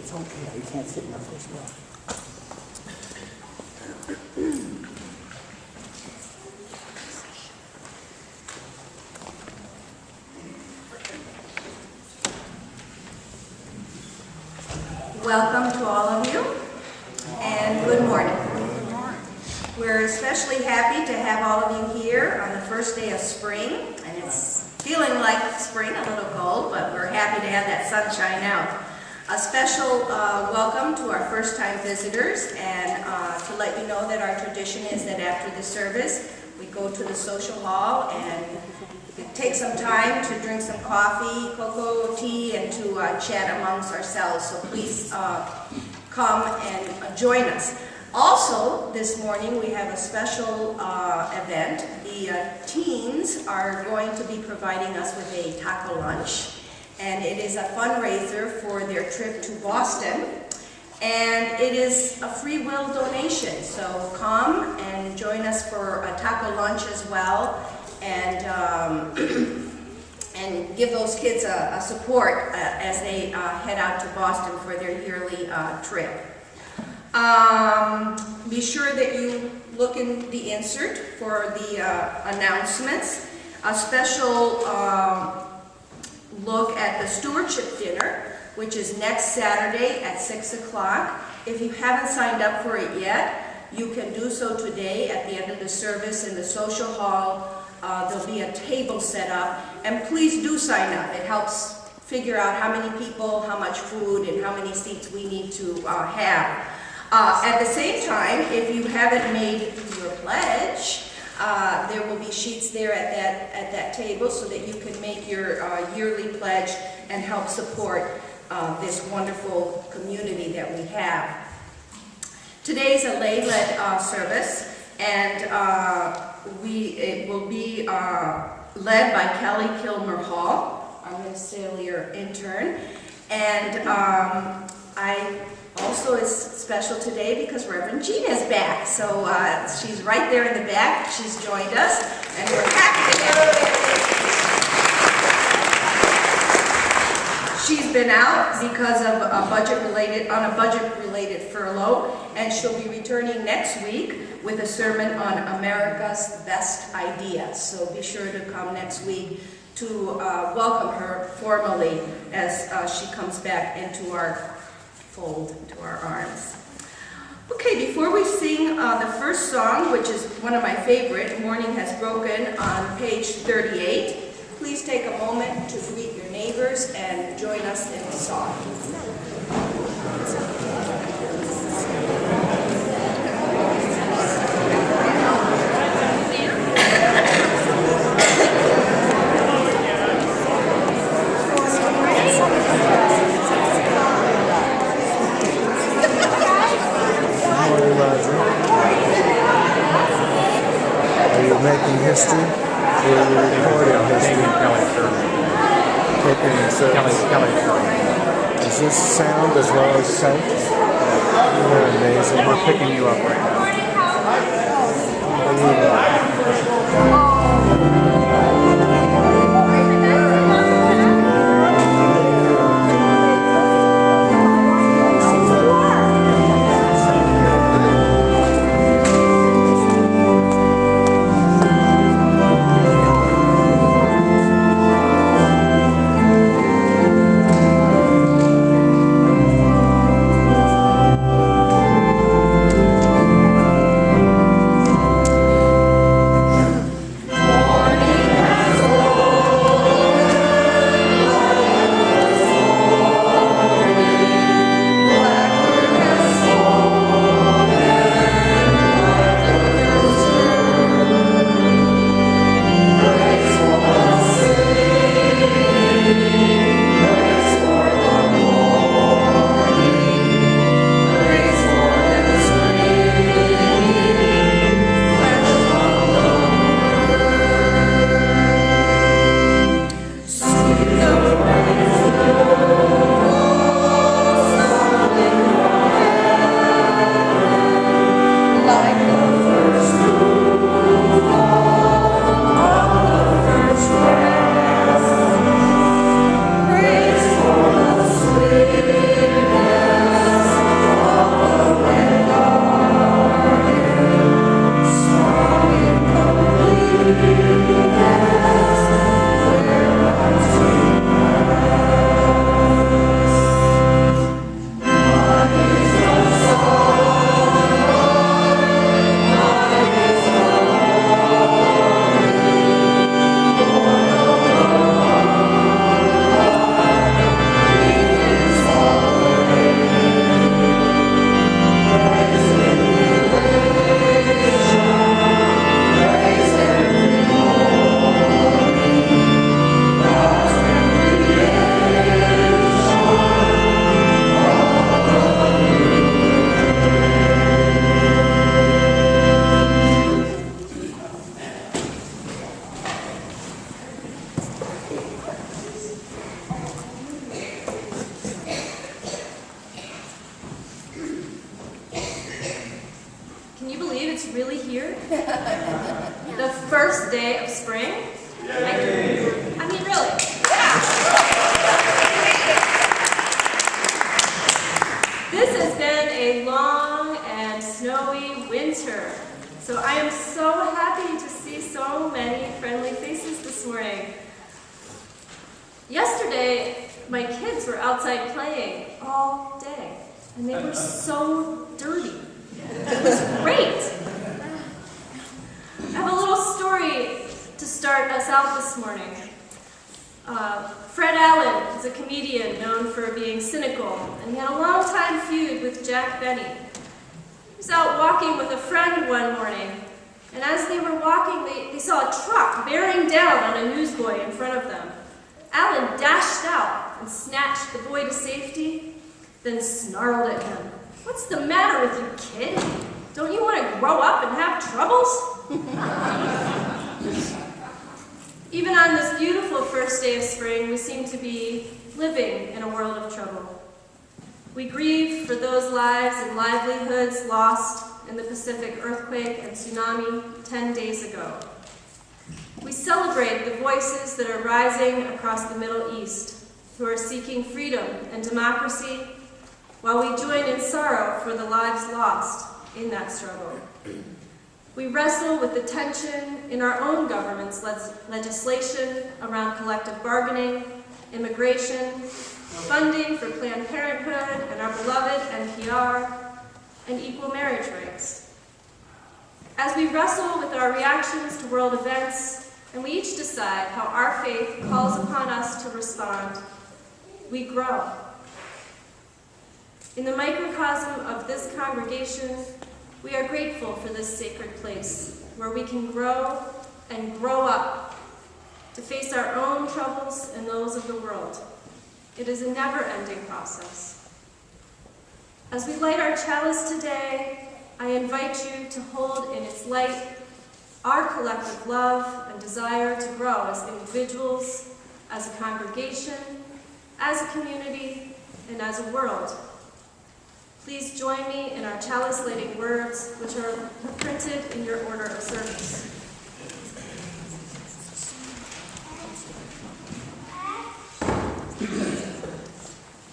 It's okay, you can't sit in the first row. Welcome to all of you, and good morning. We're especially happy to have all of you here on the first day of spring, and it's feeling like spring, a little cold, but we're happy to have that sunshine out. A special welcome to our first-time visitors, and to let you know that our tradition is that after the service, we go to the social hall and take some time to drink some coffee, cocoa, tea, and to chat amongst ourselves. So please come and join us. Also, this morning we have a special event. The teens are going to be providing us with a taco lunch, and it is a fundraiser for their trip to Boston. And it is a free will donation, so come and join us for a taco lunch as well, and and give those kids a support as they head out to Boston for their yearly trip. Be sure that you look in the insert for the announcements. A special look at the stewardship dinner, which is next Saturday at 6 o'clock. If you haven't signed up for it yet, you can do so today at the end of the service in the social hall. There'll be a table set up, and please do sign up. It helps figure out how many people, how much food, and how many seats we need to have. At the same time, if you haven't made your pledge, there will be sheets there at that table so that you can make your yearly pledge and help support this wonderful community that we have. Today's a lay-led service, and it will be led by Kelly Kilmer Hall, our ministerial intern, and also is special today because Reverend Gina is back. So she's right there in the back. She's joined us, and we're happy to have her. She's been out because of a budget-related furlough, and she'll be returning next week with a sermon on America's Best Ideas. So be sure to come next week to welcome her formally as she comes back into our fold, into our arms. Okay, before we sing the first song, which is one of my favorite, Morning Has Broken, on page 38, please take a moment to greet your neighbors and join us in the song. Making history, or recording history. Taking Is this sound as well as sight? You're amazing. We're picking you up right now. first day of spring. I mean, really. This has been a long and snowy winter, so I am so happy to see so many friendly faces this morning. Yesterday, my kids were outside playing all day, and they were so dirty. It was great. I have a little story to start us out this morning. Fred Allen is a comedian known for being cynical, and he had a long-time feud with Jack Benny. He was out walking with a friend one morning, and as they were walking, they saw a truck bearing down on a newsboy in front of them. Allen dashed out and snatched the boy to safety, then snarled at him. "What's the matter with you, kid? Don't you want to grow up and have troubles?" Even on this beautiful first day of spring, we seem to be living in a world of trouble. We grieve for those lives and livelihoods lost in the Pacific earthquake and tsunami 10 days ago. We celebrate the voices that are rising across the Middle East, who are seeking freedom and democracy, while we join in sorrow for the lives lost in that struggle. We wrestle with the tension in our own government's legislation around collective bargaining, immigration, funding for Planned Parenthood and our beloved NPR, and equal marriage rights. As we wrestle with our reactions to world events, and we each decide how our faith calls upon us to respond, we grow. In the microcosm of this congregation, we are grateful for this sacred place where we can grow and grow up to face our own troubles and those of the world. It is a never-ending process. As we light our chalice today, I invite you to hold in its light our collective love and desire to grow as individuals, as a congregation, as a community, and as a world. Please join me in our chalice lighting words, which are printed in your order of service.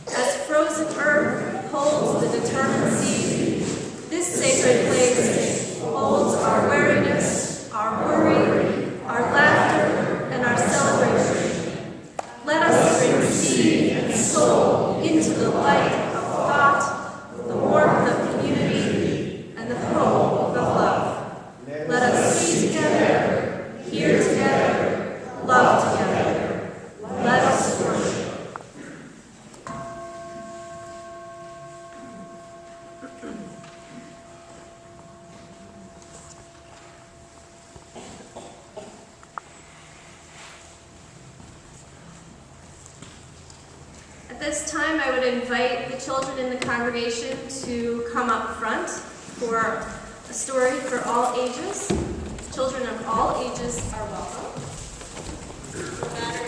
As frozen earth holds the determined seed, this sacred place holds our wariness, our worry, our laughter, and our celebration. Let us bring seed and soul into the light of thought, the warmth of community, and the hope of love. Let us be together, hear together, love together. Let us worship. At this time, I would invite the children in the congregation to come up front for a story for all ages. Children of all ages are welcome. No matter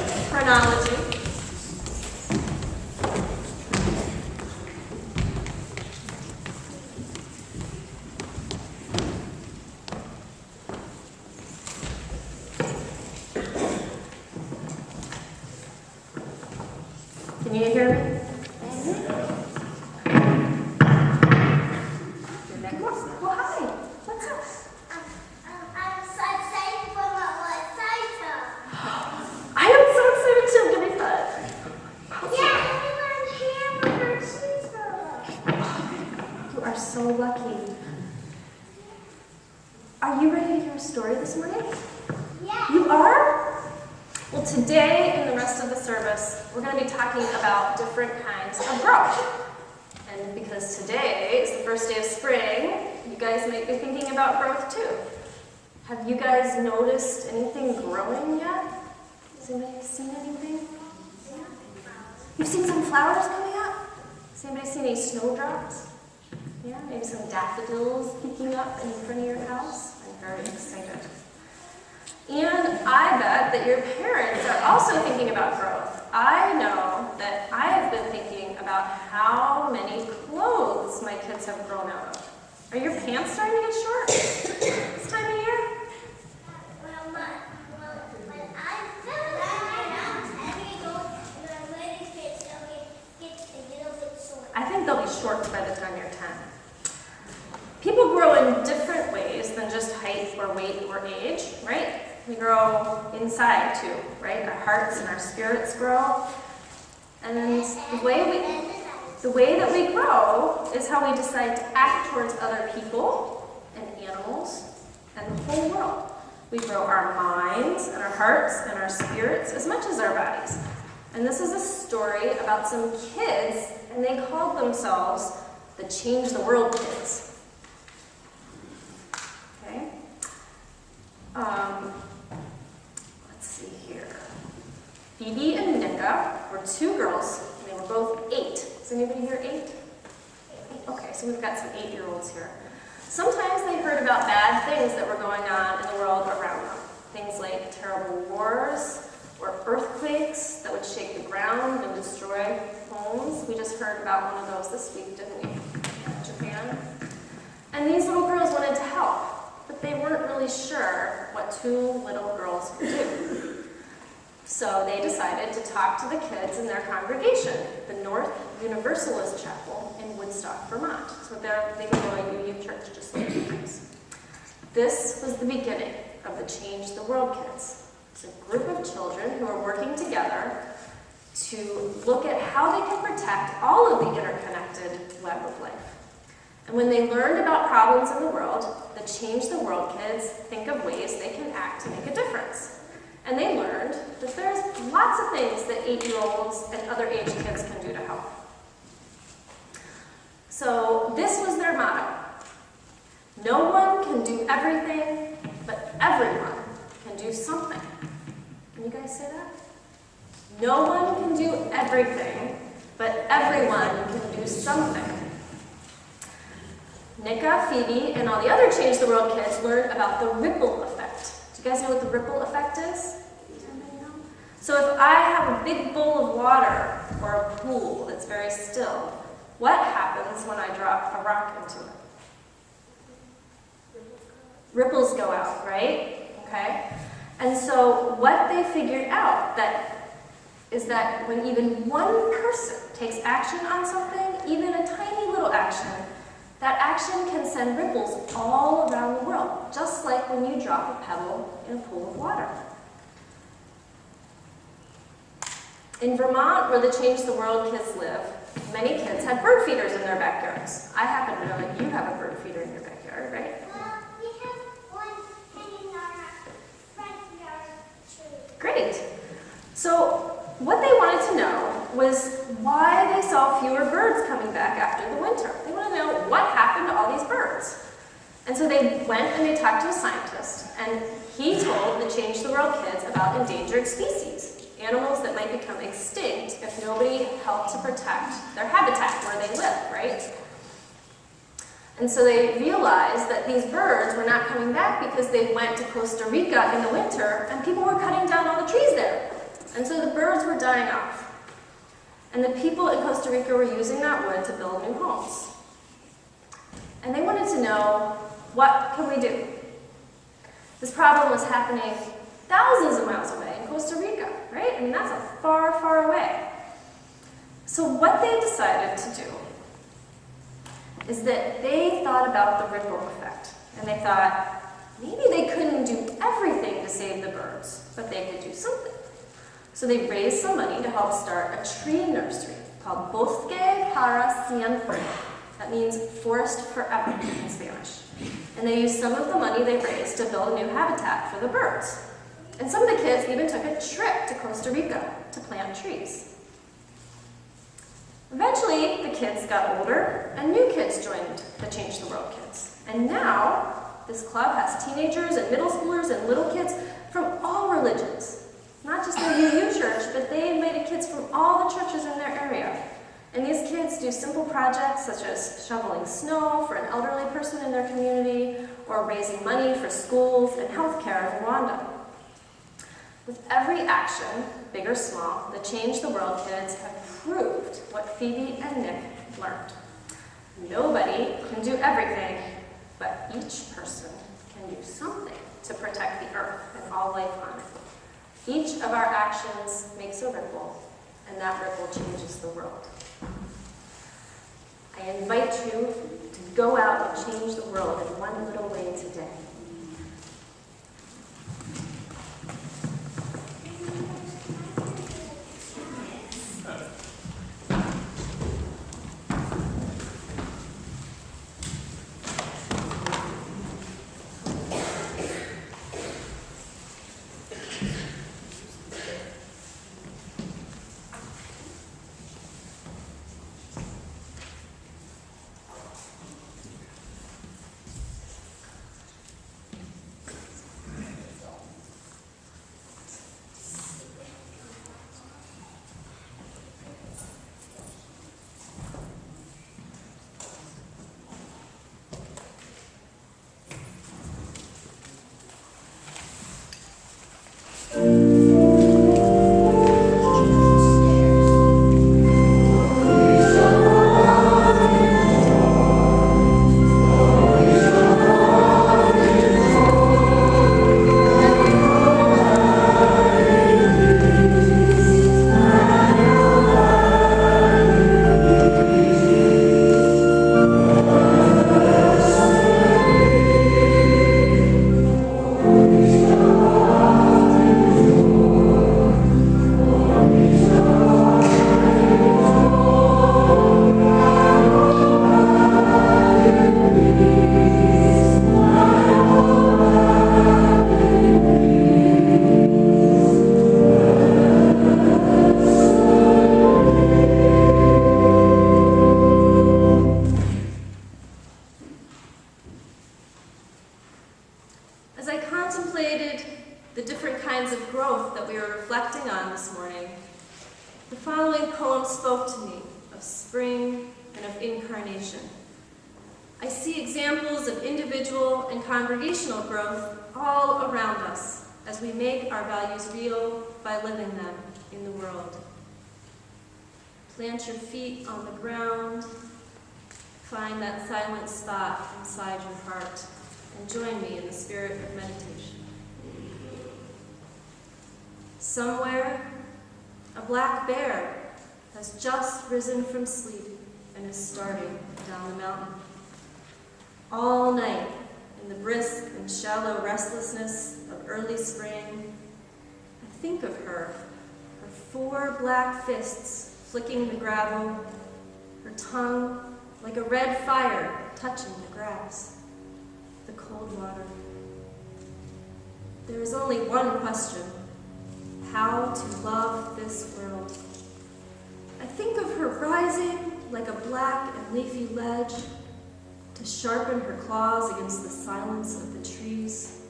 your chronology. Can you hear me? Well, hi. What's up? I'm so excited for my recital. I am so excited too. Give me that. Yeah, everyone's here for her cheeseburger. You are so lucky. Are you ready to hear a story this morning? Yeah. You are? Well, today and the rest of the service, we're going to be talking about different kinds of growth. And because today is the first day of spring, you guys might be thinking about growth too. Have you guys noticed anything growing yet? Has anybody seen anything? You've seen some flowers coming up? Has anybody seen any snowdrops? Yeah, maybe some daffodils peeking up in front of your house? I'm very excited. And I bet that your parents are also thinking about growth. I know that I have been thinking about how many clothes my kids have grown out of. Are your pants starting to get short this time of year? I think they'll be short by the time you're 10. People grow in different ways than just height or weight or age, right? We grow inside too, right? Our hearts and our spirits grow. And then the way that we grow is how we decide to act towards other people and animals and the whole world. We grow our minds and our hearts and our spirits as much as our bodies. And this is a story about some kids, and they called themselves the Change the World Kids. Okay? Let's see here. Phoebe and Nika were two girls, and they were both 8. Is anybody here 8? Okay, so we've got some 8-year-olds here. Sometimes they heard about bad things that were going on in the world around them. Things like terrible wars, or earthquakes that would shake the ground and destroy homes. We just heard about one of those this week, didn't we? In Japan. And these little girls wanted to help, but they weren't really sure what 2 little girls could do. So they decided to talk to the kids in their congregation, the North Universalist Chapel in Woodstock, Vermont. So they've been going to UU Church just like you guys. This was the beginning of the Change the World Kids. It's a group of children who are working together to look at how they can protect all of the interconnected web of life. And when they learned about problems in the world, the Change the World Kids think of ways they can act to make a difference. And they learned that there's lots of things that 8-year-olds and other age kids can do to help. So this was their motto. No one can do everything, but everyone can do something. Can you guys say that? No one can do everything, but everyone can do something. Nika, Phoebe, and all the other Change the World kids learned about the ripple effect. Do you guys know what the ripple effect is? So if I have a big bowl of water or a pool that's very still, what happens when I drop a rock into it? Ripples go out, right? Okay? And so what they figured out is that when even one person takes action on something, even a tiny little action, that action can send ripples all around the world, just like when you drop a pebble in a pool of water. In Vermont, where the Change the World kids live, many kids have bird feeders in their backyards. I happen to know that you have a bird feeder in your backyard, right? We have one hanging in our front yard too. Great. So what they wanted to know was why they saw fewer birds coming back after the winter. They want to know what happened to all these birds. And so they went and they talked to a scientist, and he told the Change the World kids about endangered species, animals that might become extinct if nobody helped to protect their habitat where they live, right? And so they realized that these birds were not coming back because they went to Costa Rica in the winter and people were cutting down all the trees there. And so the birds were dying off. And the people in Costa Rica were using that wood to build new homes. And they wanted to know, what can we do? This problem was happening thousands of miles away in Costa Rica, right? I mean, that's a far, far away. So what they decided to do is that they thought about the ripple effect. And they thought, maybe they couldn't do everything to save the birds, but they could do something. So they raised some money to help start a tree nursery called Bosque para Siempre. That means forest forever in Spanish. And they used some of the money they raised to build a new habitat for the birds. And some of the kids even took a trip to Costa Rica to plant trees. Eventually, the kids got older, and new kids joined the Change the World kids. And now, this club has teenagers and middle schoolers and little kids from all religions. Not just their UU church, but they invited kids from all the churches in their area. And these kids do simple projects such as shoveling snow for an elderly person in their community, or raising money for schools and healthcare in Rwanda. With every action, big or small, the Change the World kids have proved what Phoebe and Nick learned. Nobody can do everything, Each of our actions makes a ripple, and that ripple changes the world. I invite you to go out and change the world in one little way today. Congregational growth all around us as we make our values real by living them in the world. Plant your feet on the ground, find that silent spot inside your heart, and join me in the spirit of meditation. Somewhere, a black bear has just risen from sleep and is starting down the mountain. All night, in the brisk and shallow restlessness of early spring, I think of her 4 black fists flicking the gravel, her tongue like a red fire touching the grass, the cold water. There is only one question: how to love this world. I think of her rising like a black and leafy ledge, to sharpen her claws against the silence of the trees.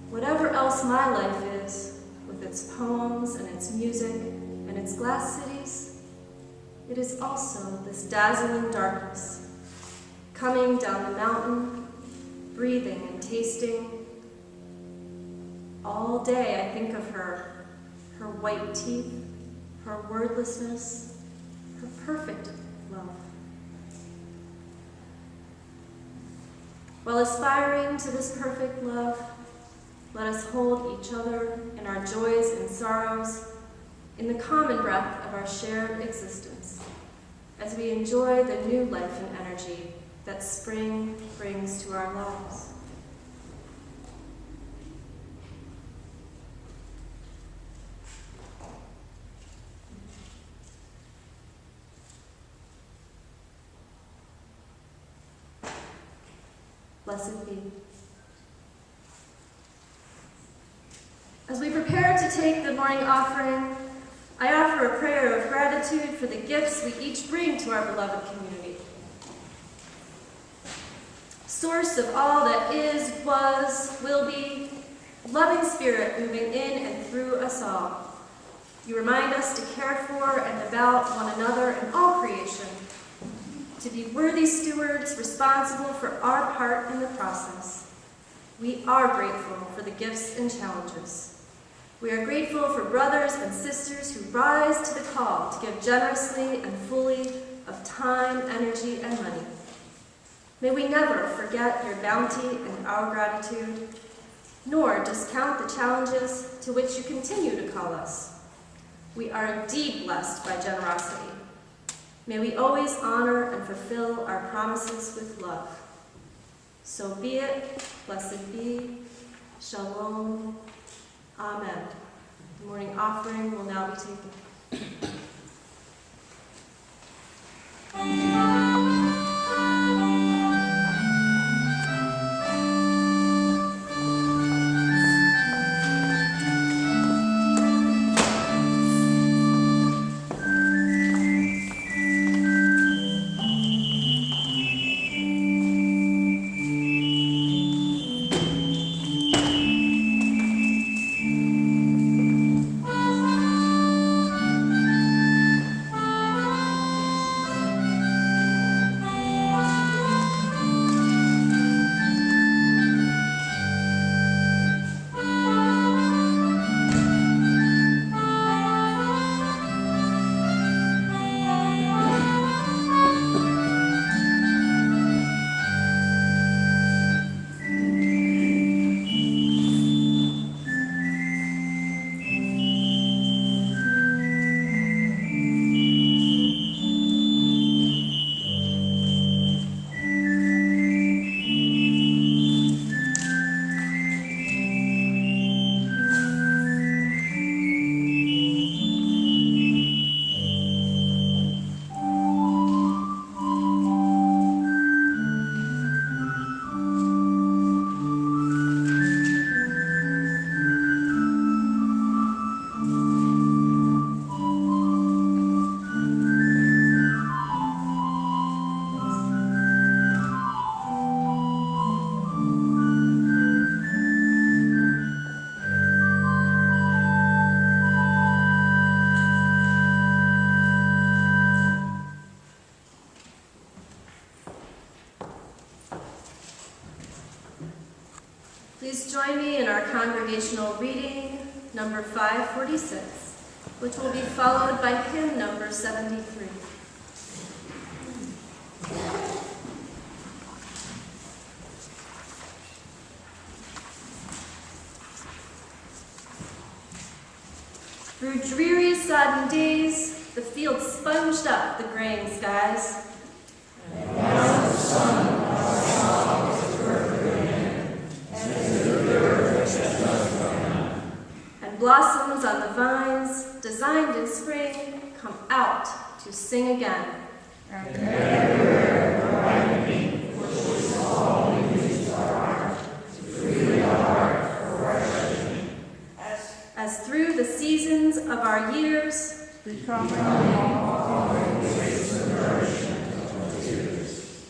Whatever else my life is, with its poems and its music and its glass cities, it is also this dazzling darkness, coming down the mountain, breathing and tasting. All day I think of her, her white teeth, her wordlessness, her perfect love. While aspiring to this perfect love, let us hold each other in our joys and sorrows, in the common breath of our shared existence, as we enjoy the new life and energy that spring brings to our lives. Blessed be. As we prepare to take the morning offering, I offer a prayer of gratitude for the gifts we each bring to our beloved community. Source of all that is, was, will be, loving spirit moving in and through us all. You remind us to care for and about one another and all creation, to be worthy stewards responsible for our part in the process. We are grateful for the gifts and challenges. We are grateful for brothers and sisters who rise to the call to give generously and fully of time, energy, and money. May we never forget your bounty and our gratitude. nor discount the challenges to which you continue to call us. We are indeed blessed by generosity. May we always honor and fulfill our promises with love. So be it, blessed be, shalom, amen. The morning offering will now be taken. Please join me in our congregational reading, number 546, which will be followed by hymn number 73. Through dreary, sodden days, the fields sponged up the graying skies. And now the sun and blossoms on the vines, designed in spring, come out to sing again. and everywhere around pushes all we use our art to free our heart for refreshing. As through the seasons of our years, Becoming all ways the nourishment of tears.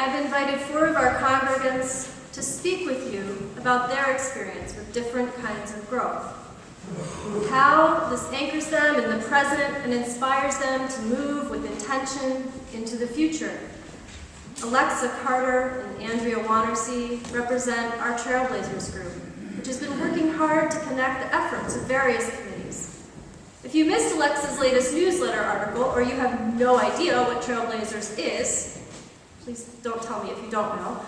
I've invited 4 of our congregants to speak with you about their experience with different kinds of growth. How this anchors them in the present and inspires them to move with intention into the future. Alexa Carter and Andrea Wannersey represent our Trailblazers group, which has been working hard to connect the efforts of various committees. If you missed Alexa's latest newsletter article, or you have no idea what Trailblazers is, please don't tell me if you don't know.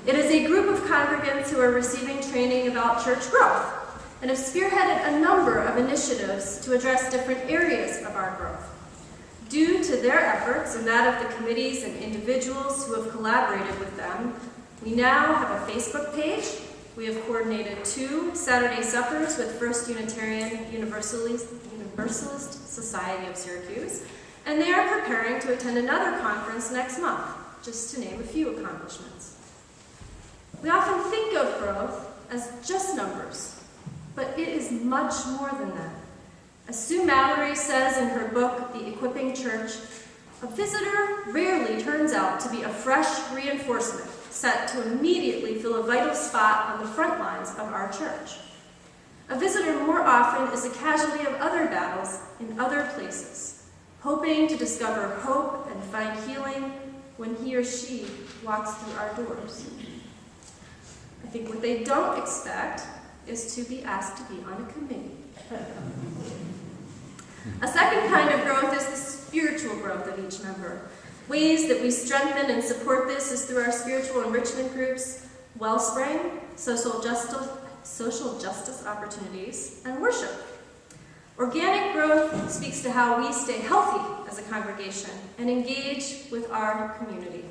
It is a group of congregants who are receiving training about church growth and have spearheaded a number of initiatives to address different areas of our growth. Due to their efforts and that of the committees and individuals who have collaborated with them, we now have a Facebook page. We have coordinated 2 Saturday suppers with First Unitarian Universalist Society of Syracuse, and they are preparing to attend another conference next month, just to name a few accomplishments. We often think of growth as just numbers, but it is much more than that. As Sue Mallory says in her book, The Equipping Church, a visitor rarely turns out to be a fresh reinforcement set to immediately fill a vital spot on the front lines of our church. A visitor more often is a casualty of other battles in other places, hoping to discover hope and find healing when he or she walks through our doors. I think what they don't expect is to be asked to be on a committee. A second kind of growth is the spiritual growth of each member. Ways that we strengthen and support this is through our spiritual enrichment groups, Wellspring, social justice opportunities, and worship. Organic growth speaks to how we stay healthy as a congregation and engage with our community.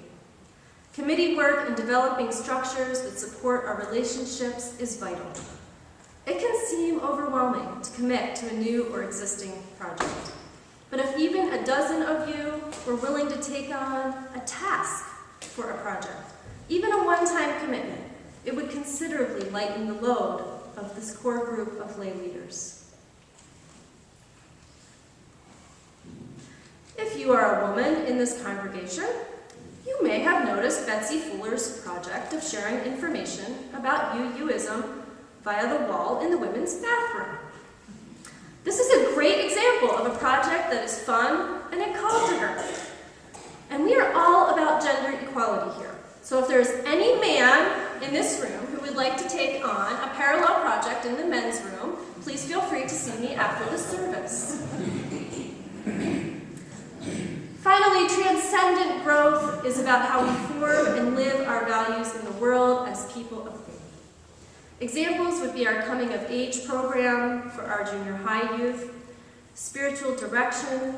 Committee work in developing structures that support our relationships is vital. It can seem overwhelming to commit to a new or existing project. But if even a dozen of you were willing to take on a task for a project, even a one-time commitment, it would considerably lighten the load of this core group of lay leaders. If you are a woman in this congregation, you may have noticed Betsy Fuller's project of sharing information about UUism via the wall in the women's bathroom. This is a great example of a project that is fun and it called to her. And we are all about gender equality here. So if there's any man in this room who would like to take on a parallel project in the men's room, please feel free to see me after the service. Finally, transcendent growth is about how we form and live our values in the world as people of faith. Examples would be our coming of age program for our junior high youth, spiritual direction,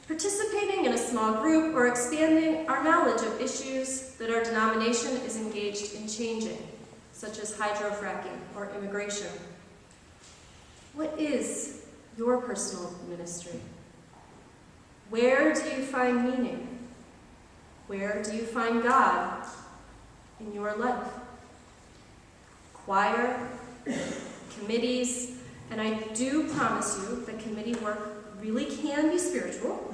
participating in a small group, or expanding our knowledge of issues that our denomination is engaged in changing, such as hydrofracking or immigration. What is your personal ministry? Where do you find meaning? Where do you find God in your life? Choir, committees, and I do promise you that committee work really can be spiritual.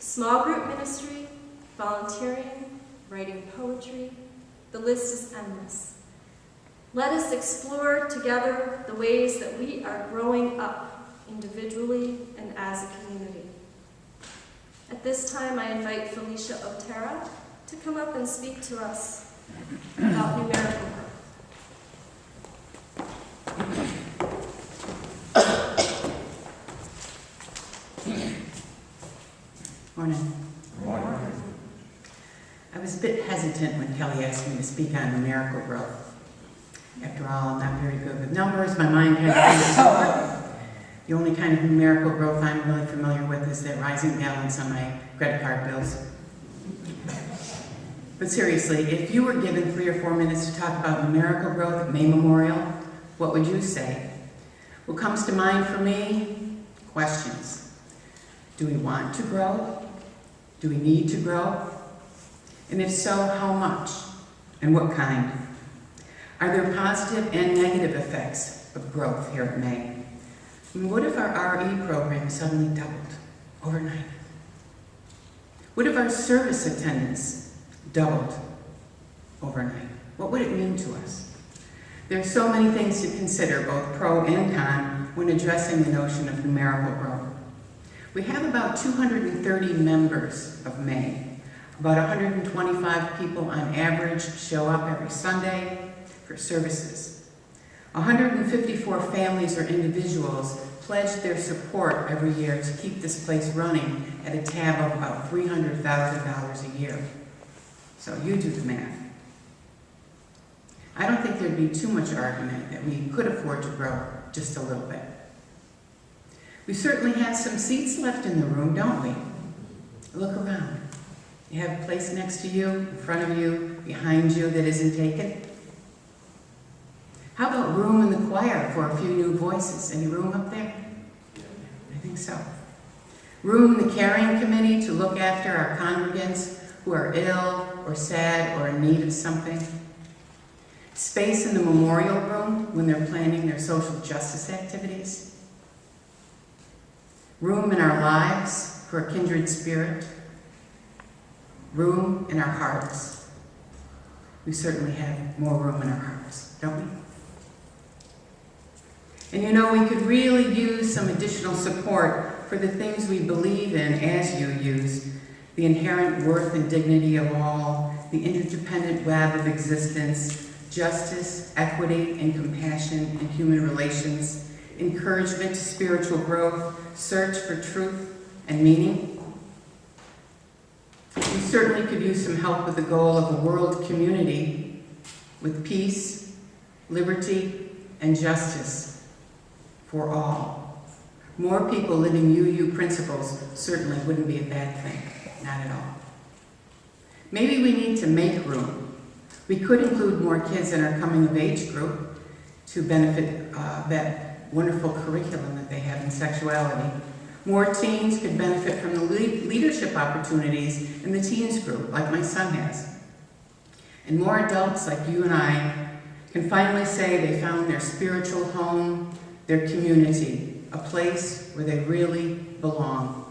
Small group ministry, volunteering, writing poetry, the list is endless. Let us explore together the ways that we are growing up individually and as a community. At this time, I invite Felicia Otera to come up and speak to us about numerical growth. Morning. Morning. I was a bit hesitant when Kelly asked me to speak on numerical growth. After all, I'm not very good with numbers. My mind kind of races. The only kind of numerical growth I'm really familiar with is that rising balance on my credit card bills. But seriously, if you were given 3 or 4 minutes to talk about numerical growth at May Memorial, what would you say? What comes to mind for me? Questions. Do we want to grow? Do we need to grow? And if so, how much? And what kind? Are there positive and negative effects of growth here at May? And what if our RE program suddenly doubled overnight? What if our service attendance doubled overnight? What would it mean to us? There are so many things to consider, both pro and con, when addressing the notion of numerical growth. We have about 230 members of May. About 125 people on average show up every Sunday for services. 154 families or individuals pledge their support every year to keep this place running at a tab of about $300,000 a year. So you do the math. I don't think there'd be too much argument that we could afford to grow just a little bit. We certainly have some seats left in the room, don't we? Look around. You have a place next to you, in front of you, behind you that isn't taken? How about room in the choir for a few new voices? Any room up there? I think so. Room in the caring committee to look after our congregants who are ill or sad or in need of something. Space in the memorial room when they're planning their social justice activities. Room in our lives for a kindred spirit. Room in our hearts. We certainly have more room in our hearts, don't we? And you know, we could really use some additional support for the things we believe in as you use, the inherent worth and dignity of all, the interdependent web of existence, justice, equity, and compassion in human relations, encouragement to spiritual growth, search for truth and meaning. We certainly could use some help with the goal of a world community with peace, liberty, and justice for all. More people living UU principles certainly wouldn't be a bad thing, not at all. Maybe we need to make room. We could include more kids in our coming of age group to benefit that wonderful curriculum that they have in sexuality. More teens could benefit from the leadership opportunities in the teens group, like my son has. And more adults like you and I can finally say they found their spiritual home, their community, a place where they really belong.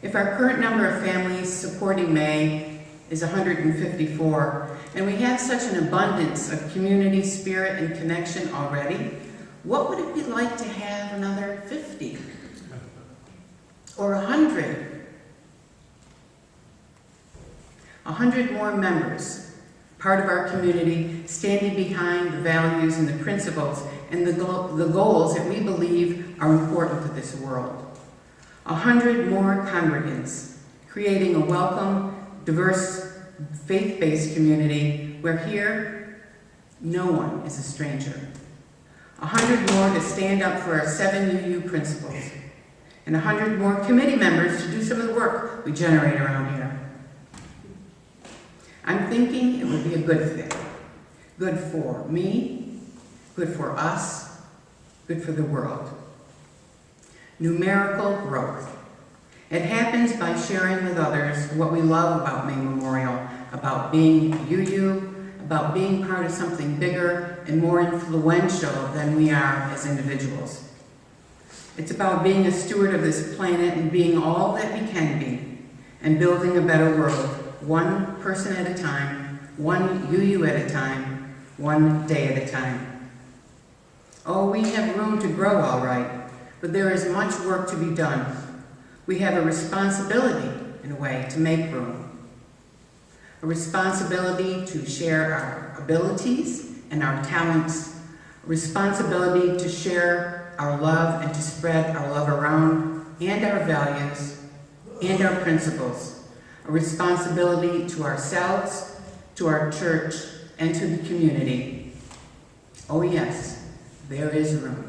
If our current number of families supporting May is 154, and we have such an abundance of community spirit and connection already, what would it be like to have another 50? Or 100? 100 more members, part of our community, standing behind the values and the principles and the goals that we believe are important to this world. 100 more congregants, creating a welcome, diverse, faith-based community where here, no one is a stranger. 100 more to stand up for our 7 UU principles. And 100 more committee members to do some of the work we generate around here. I'm thinking it would be a good fit. Good for me, good for us, good for the world. Numerical growth. It happens by sharing with others what we love about May Memorial, about being UU, about being part of something bigger and more influential than we are as individuals. It's about being a steward of this planet and being all that we can be and building a better world, one person at a time, one UU at a time, one day at a time. Oh, we have room to grow, all right, but there is much work to be done. We have a responsibility, in a way, to make room. A responsibility to share our abilities and our talents. A responsibility to share our love and to spread our love around, and our values, and our principles. A responsibility to ourselves, to our church, and to the community. Oh yes, there is room.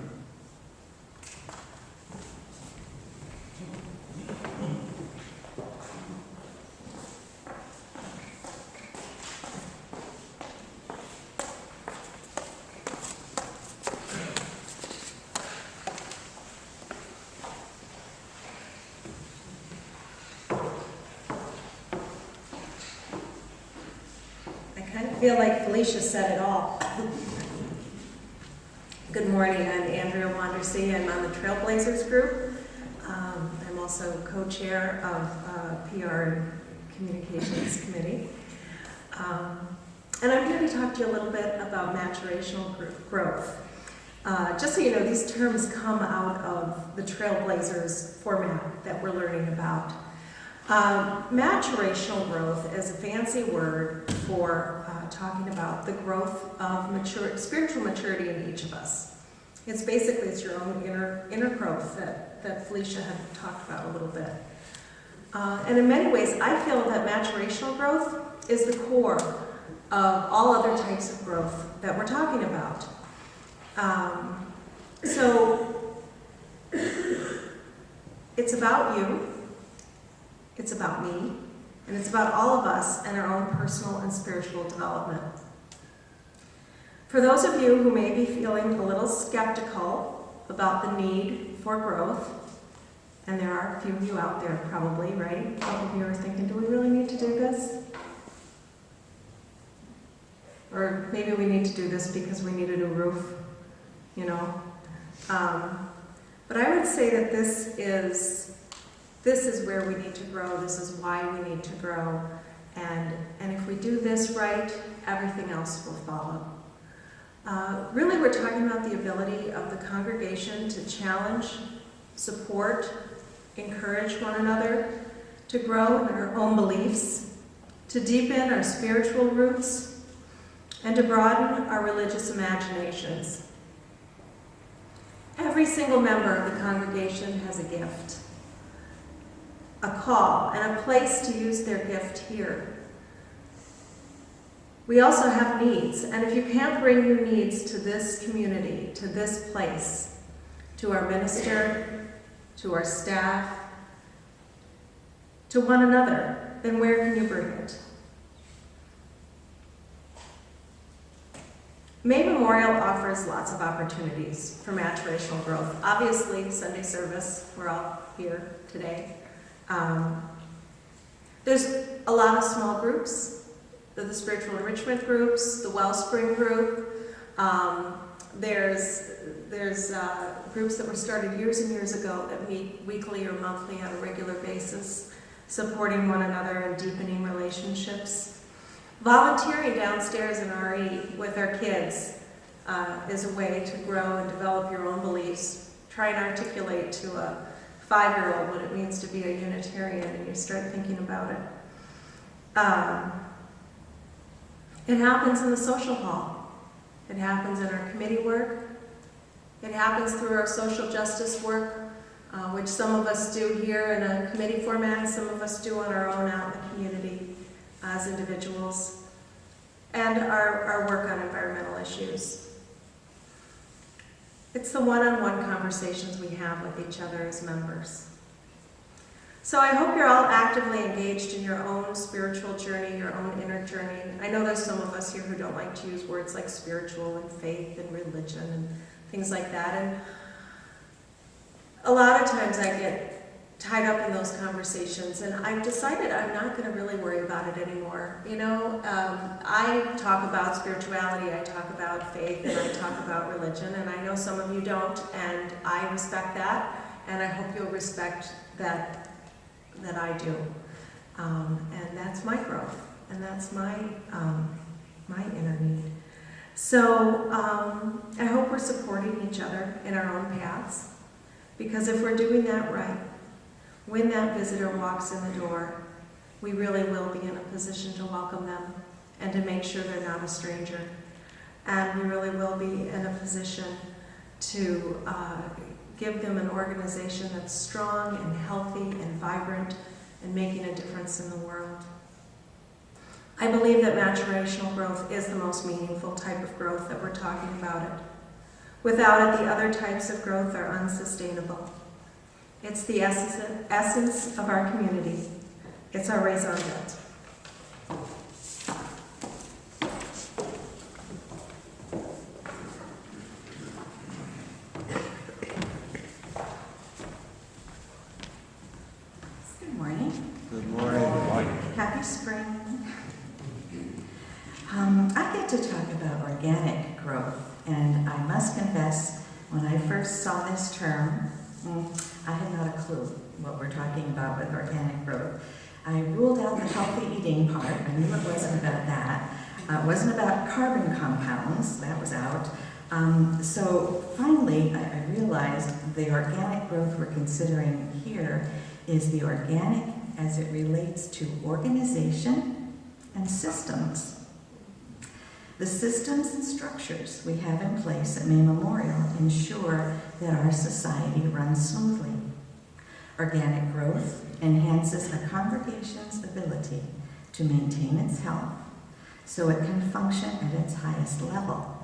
I feel like Felicia said it all. Good morning, I'm Andrea Wandersee. I'm on the Trailblazers group. I'm also co-chair of PR and Communications Committee. And I'm here to talk to you a little bit about maturational growth. Just so you know, these terms come out of the Trailblazers format that we're learning about. Maturational growth is a fancy word for talking about the growth of spiritual maturity in each of us. It's your own inner growth that Felicia had talked about a little bit. And in many ways, I feel that maturational growth is the core of all other types of growth that we're talking about. So it's about you, it's about me, and it's about all of us and our own personal and spiritual development. For those of you who may be feeling a little skeptical about the need for growth, and there are a few of you out there probably, right? A couple of you are thinking, do we really need to do this? Or maybe we need to do this because we need a new roof, you know? But I would say that this is where we need to grow. This is why we need to grow. And if we do this right, everything else will follow. Really, we're talking about the ability of the congregation to challenge, support, encourage one another, to grow in our own beliefs, to deepen our spiritual roots, and to broaden our religious imaginations. Every single member of the congregation has a gift, a call, and a place to use their gift here. We also have needs, and if you can't bring your needs to this community, to this place, to our minister, to our staff, to one another, then where can you bring it? May Memorial offers lots of opportunities for maturational growth. Obviously, Sunday service, we're all here today. There's a lot of small groups, the spiritual enrichment groups, the Wellspring group. There's groups that were started years and years ago that meet weekly or monthly on a regular basis, supporting one another and deepening relationships. Volunteering downstairs in RE with our kids is a way to grow and develop your own beliefs. Try and articulate to a 5-year-old what it means to be a Unitarian, and you start thinking about it. It happens in the social hall. It happens in our committee work. It happens through our social justice work, which some of us do here in a committee format, some of us do on our own out in the community as individuals, and our work on environmental issues. It's the one-on-one conversations we have with each other as members. So I hope you're all actively engaged in your own spiritual journey, your own inner journey. I know there's some of us here who don't like to use words like spiritual and faith and religion and things like that. And a lot of times I get tied up in those conversations, and I've decided I'm not going to really worry about it anymore. You know, I talk about spirituality, I talk about faith, and I talk about religion, and I know some of you don't, and I respect that, and I hope you'll respect that I do. And that's my growth, and that's my inner need. So I hope we're supporting each other in our own paths, because if we're doing that right, when that visitor walks in the door, we really will be in a position to welcome them and to make sure they're not a stranger. And we really will be in a position to give them an organization that's strong and healthy and vibrant and making a difference in the world. I believe that maturational growth is the most meaningful type of growth that we're talking about it. Without it, the other types of growth are unsustainable. It's the essence of our community. It's our raison d'etre. Good morning. Good morning. Happy spring. I get to talk about organic growth, and I must confess, when I first saw this term, I had not a clue what we're talking about with organic growth. I ruled out the healthy eating part. I knew it wasn't about that. It wasn't about carbon compounds. That was out. So finally, I realized the organic growth we're considering here is the organic as it relates to organization and systems. The systems and structures we have in place at May Memorial ensure that our society runs smoothly. Organic growth enhances a congregation's ability to maintain its health so it can function at its highest level.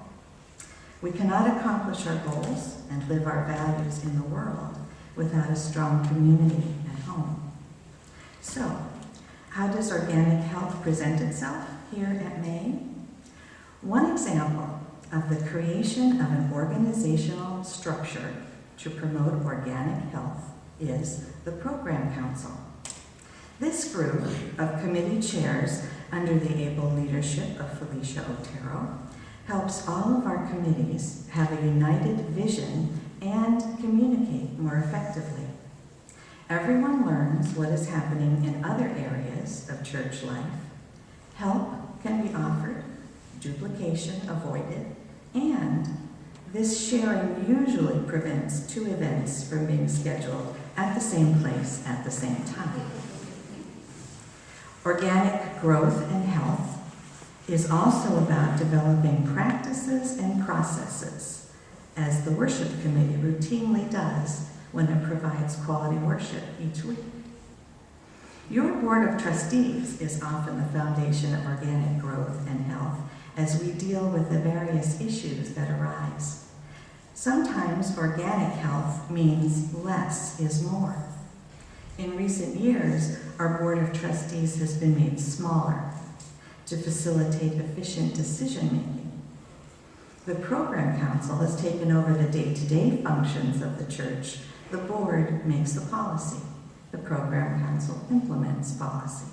We cannot accomplish our goals and live our values in the world without a strong community at home. So, how does organic health present itself here at May? One example of the creation of an organizational structure to promote organic health is the Program Council. This group of committee chairs under the able leadership of Felicia Otero helps all of our committees have a united vision and communicate more effectively. Everyone learns what is happening in other areas of church life. Help can be offered, duplication avoided, and this sharing usually prevents two events from being scheduled at the same place at the same time. Organic growth and health is also about developing practices and processes, as the worship committee routinely does when it provides quality worship each week. Your board of trustees is often the foundation of organic growth and health as we deal with the various issues that arise. Sometimes organic health means less is more. In recent years, our board of trustees has been made smaller to facilitate efficient decision-making. The Program Council has taken over the day-to-day functions of the church. The board makes the policy. The Program Council implements policy.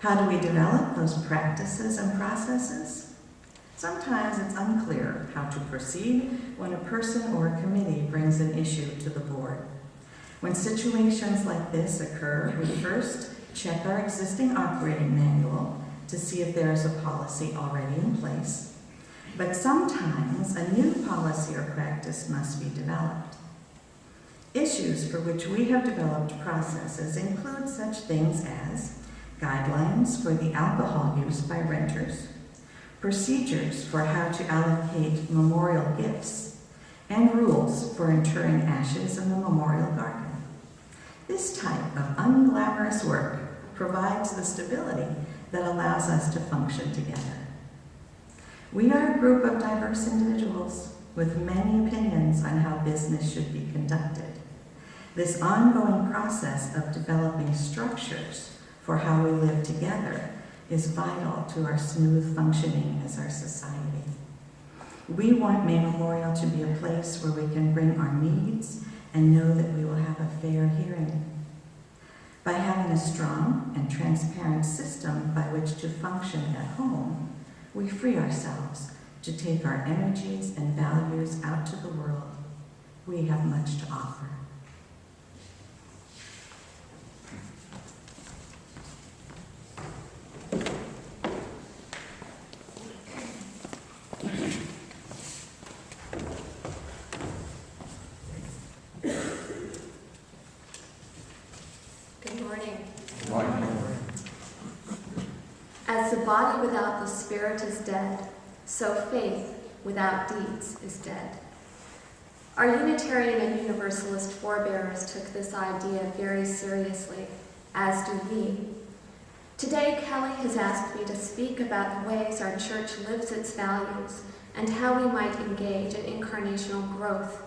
How do we develop those practices and processes? Sometimes it's unclear how to proceed when a person or a committee brings an issue to the board. When situations like this occur, we first check our existing operating manual to see if there is a policy already in place. But sometimes a new policy or practice must be developed. Issues for which we have developed processes include such things as guidelines for the alcohol use by renters, procedures for how to allocate memorial gifts, and rules for interring ashes in the memorial garden. This type of unglamorous work provides the stability that allows us to function together. We are a group of diverse individuals with many opinions on how business should be conducted. This ongoing process of developing structures for how we live together is vital to our smooth functioning as our society. We want May Memorial to be a place where we can bring our needs and know that we will have a fair hearing. By having a strong and transparent system by which to function at home, we free ourselves to take our energies and values out to the world. We have much to offer. As the body without the spirit is dead, so faith without deeds is dead. Our Unitarian and Universalist forebears took this idea very seriously, as do we. Today, Kelly has asked me to speak about the ways our church lives its values and how we might engage in incarnational growth,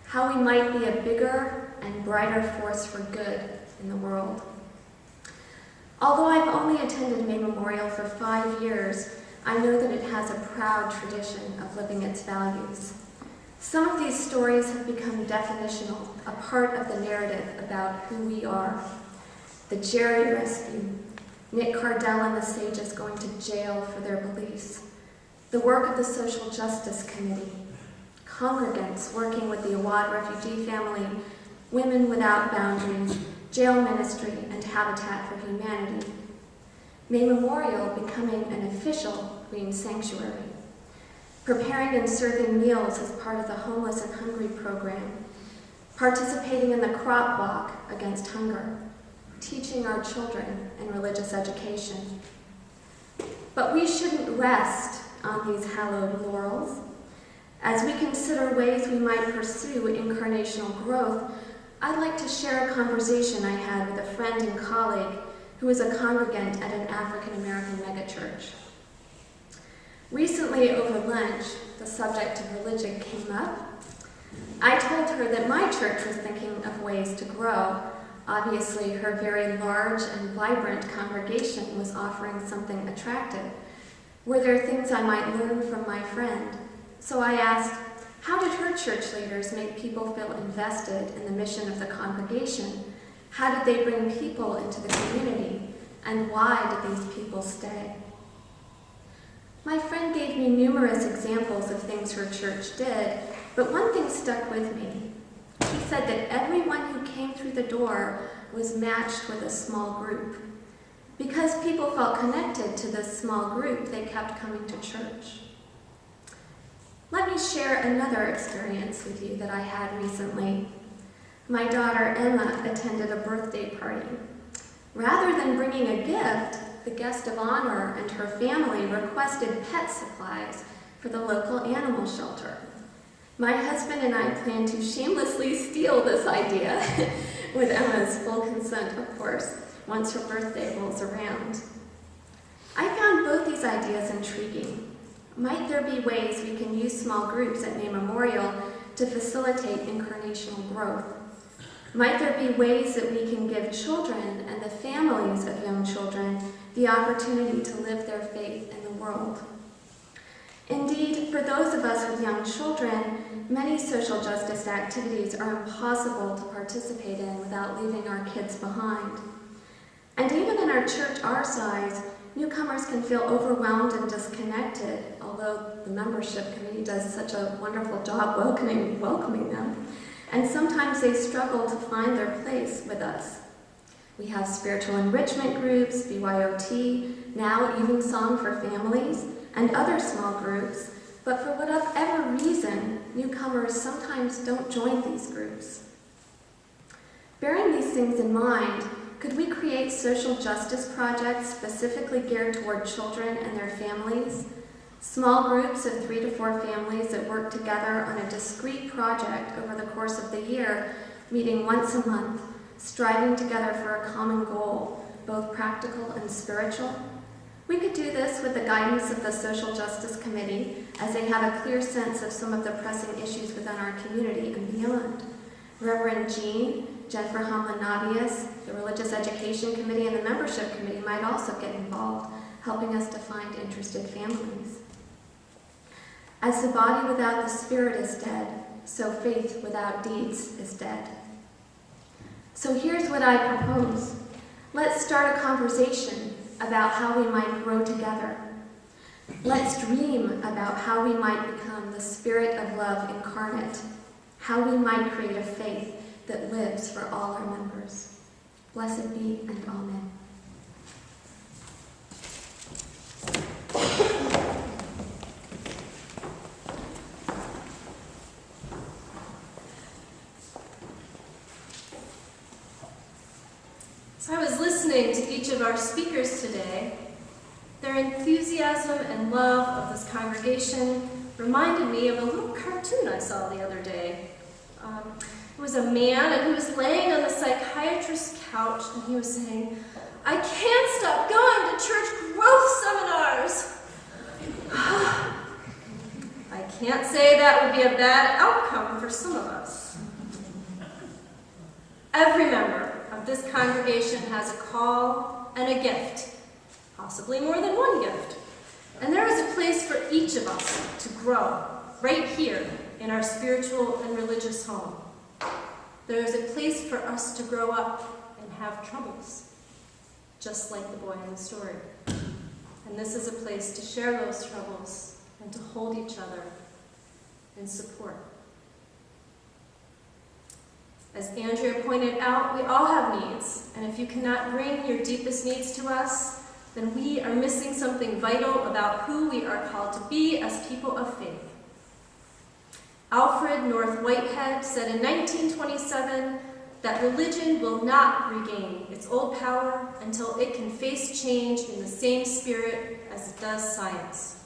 how we might be a bigger and brighter force for good in the world. Although I've only attended May Memorial for 5 years, I know that it has a proud tradition of living its values. Some of these stories have become definitional, a part of the narrative about who we are. The Jerry rescue, Nick Cardell and the Sages going to jail for their beliefs, the work of the Social Justice Committee, congregants working with the Awad refugee family, Women Without Boundaries, jail ministry, and Habitat for Humanity. May Memorial becoming an official green sanctuary. Preparing and serving meals as part of the Homeless and Hungry program. Participating in the crop walk against hunger. Teaching our children in religious education. But we shouldn't rest on these hallowed laurels. As we consider ways we might pursue incarnational growth, I'd like to share a conversation I had with a friend and colleague who is a congregant at an African American megachurch. Recently over lunch, the subject of religion came up. I told her that my church was thinking of ways to grow. Obviously, her very large and vibrant congregation was offering something attractive. Were there things I might learn from my friend? So I asked, how did her church leaders make people feel invested in the mission of the congregation? How did they bring people into the community? And why did these people stay? My friend gave me numerous examples of things her church did, but one thing stuck with me. He said that everyone who came through the door was matched with a small group. Because people felt connected to this small group, they kept coming to church. Let me share another experience with you that I had recently. My daughter Emma attended a birthday party. Rather than bringing a gift, the guest of honor and her family requested pet supplies for the local animal shelter. My husband and I plan to shamelessly steal this idea, with Emma's full consent, of course, once her birthday rolls around. I found both these ideas intriguing. Might there be ways we can use small groups at May Memorial to facilitate incarnational growth? Might there be ways that we can give children and the families of young children the opportunity to live their faith in the world? Indeed, for those of us with young children, many social justice activities are impossible to participate in without leaving our kids behind. And even in our church our size, newcomers can feel overwhelmed and disconnected, although the membership committee does such a wonderful job welcoming them. And sometimes they struggle to find their place with us. We have spiritual enrichment groups, BYOT, now Evensong for Families, and other small groups, but for whatever reason, newcomers sometimes don't join these groups. Bearing these things in mind, could we create social justice projects specifically geared toward children and their families? Small groups of 3 to 4 families that work together on a discrete project over the course of the year, meeting once a month, striving together for a common goal, both practical and spiritual. We could do this with the guidance of the Social Justice Committee, as they have a clear sense of some of the pressing issues within our community and beyond. Reverend Jean, Jennifer Hamlin-Navius, the Religious Education Committee, and the Membership Committee might also get involved, helping us to find interested families. As the body without the spirit is dead, so faith without deeds is dead. So here's what I propose. Let's start a conversation about how we might grow together. Let's dream about how we might become the spirit of love incarnate, how we might create a faith that lives for all our members. Blessed be and amen. So I was listening to each of our speakers today. Their enthusiasm and love of this congregation reminded me of a little cartoon I saw the other day. It was a man, and he was laying on the psychiatrist's couch, and he was saying, "I can't stop going to church growth seminars." I can't say that would be a bad outcome for some of us. Every member of this congregation has a call and a gift, possibly more than one gift. And there is a place for each of us to grow, right here in our spiritual and religious home. There is a place for us to grow up and have troubles, just like the boy in the story. And this is a place to share those troubles and to hold each other in support. As Andrea pointed out, we all have needs, and if you cannot bring your deepest needs to us, then we are missing something vital about who we are called to be as people of faith. Alfred North Whitehead said in 1927 that religion will not regain its old power until it can face change in the same spirit as it does science.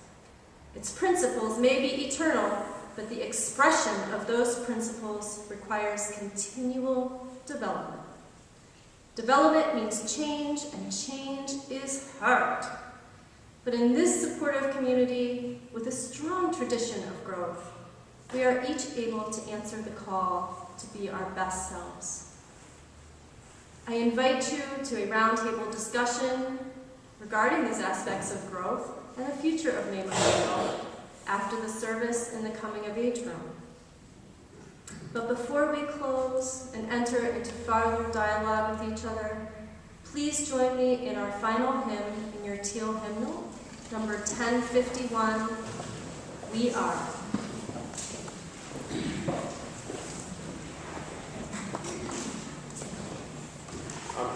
Its principles may be eternal, but the expression of those principles requires continual development. Development means change, and change is hard. But in this supportive community, with a strong tradition of growth, we are each able to answer the call to be our best selves. I invite you to a roundtable discussion regarding these aspects of growth and the future of MMUUS after the service in the coming of age room. But before we close and enter into farther dialogue with each other, please join me in our final hymn in your teal hymnal, number 1051, We Are.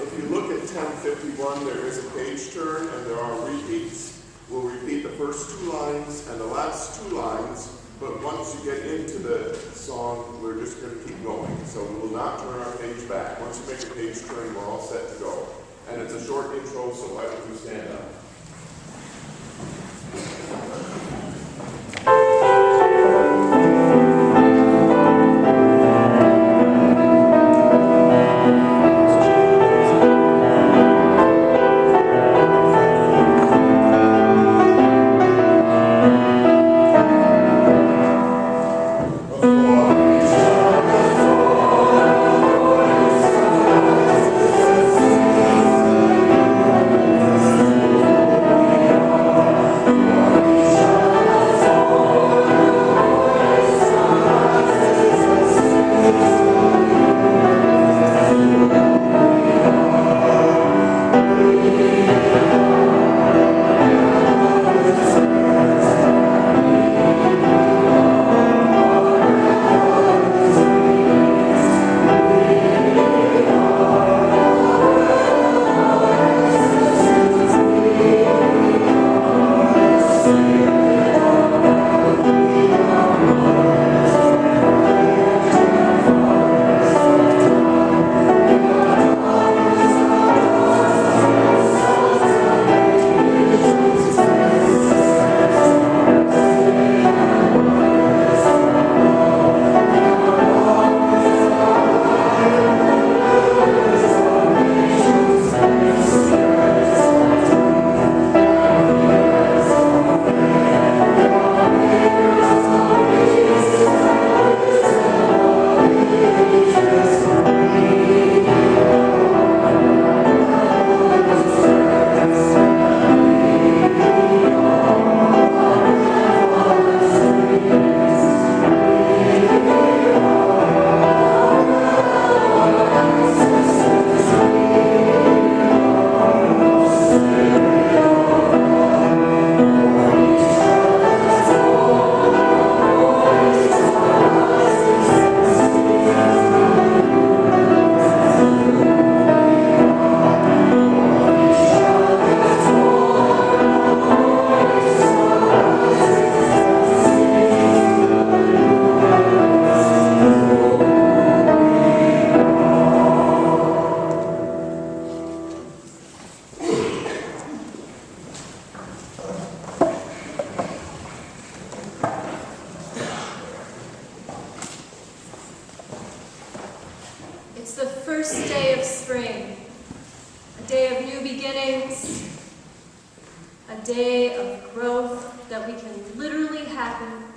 If you look at 1051, there is a page turn and there are repeats. We'll repeat the first two lines and the last two lines, but once you get into the song, we're just going to keep going. So we will not turn our page back. Once you make a page turn, we're all set to go. And it's a short intro, so why don't you stand up?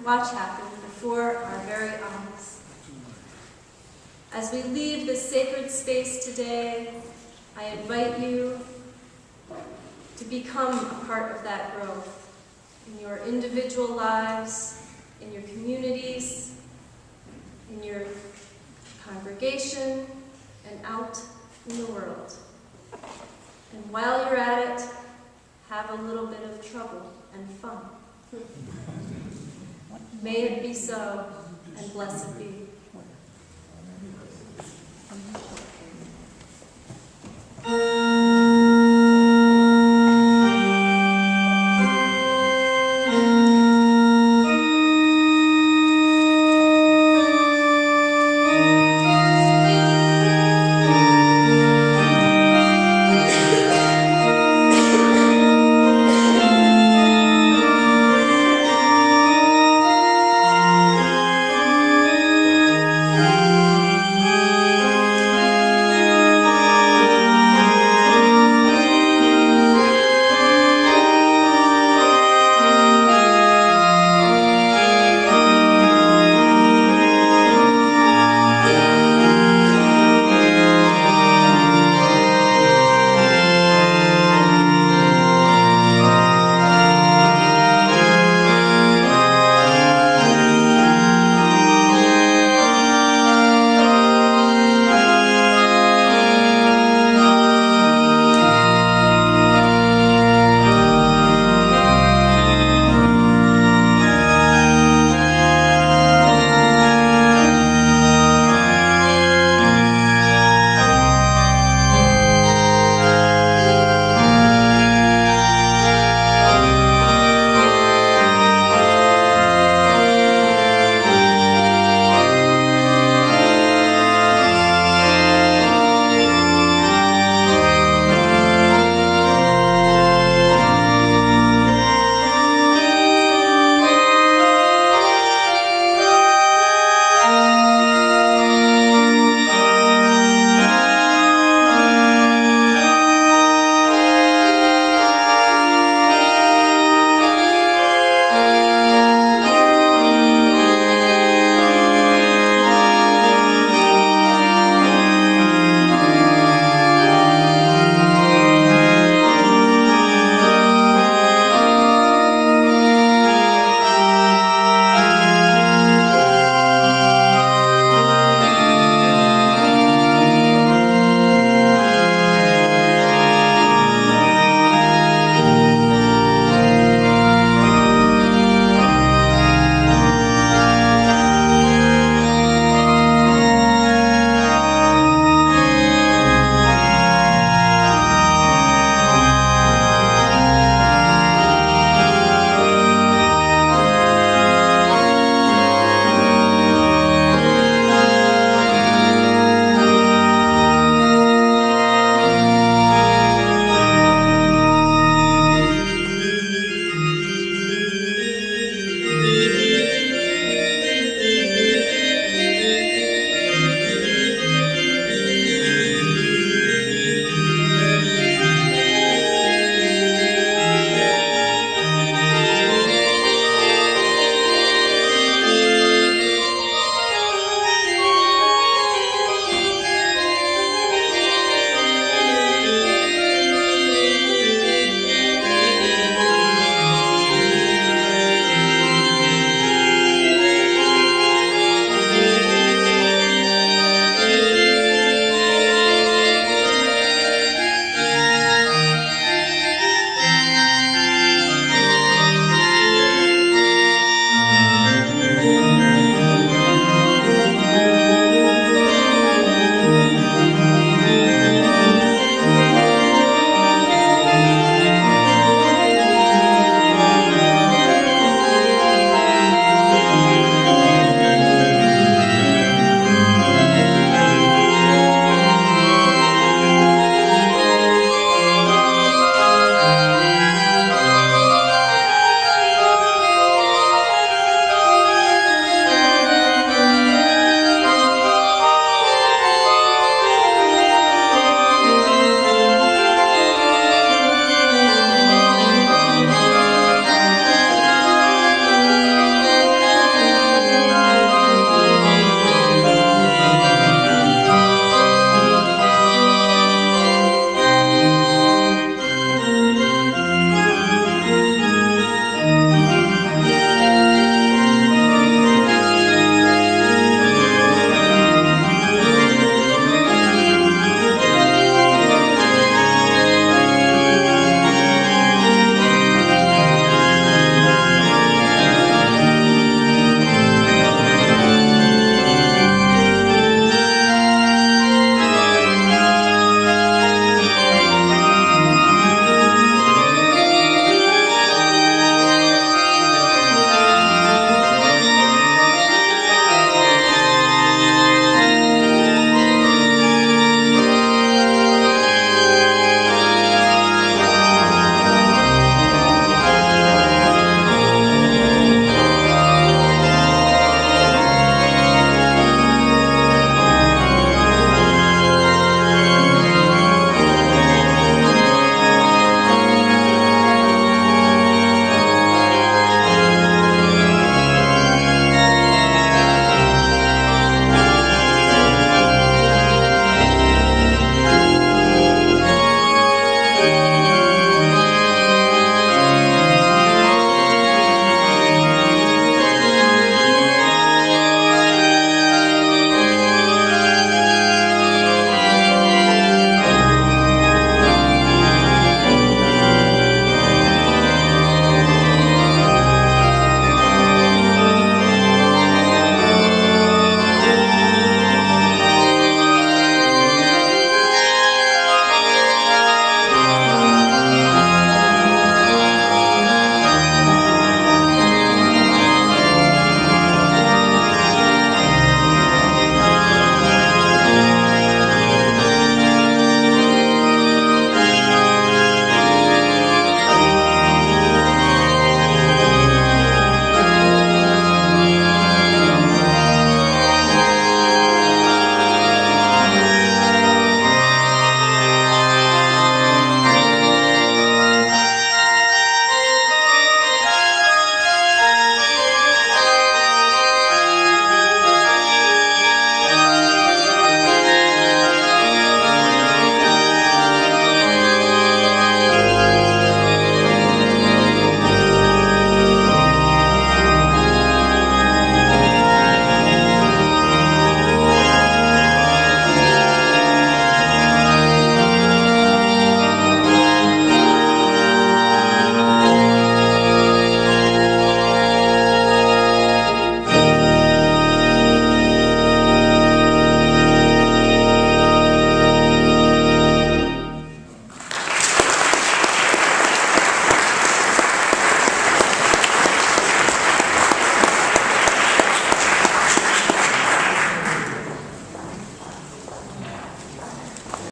watch happen before our very eyes. As we leave this sacred space today, I invite you to become a part of that growth in your individual lives, in your communities, in your congregation, and out in the world. And while you're at it, have a little bit of trouble and fun. May it be so, and blessed be.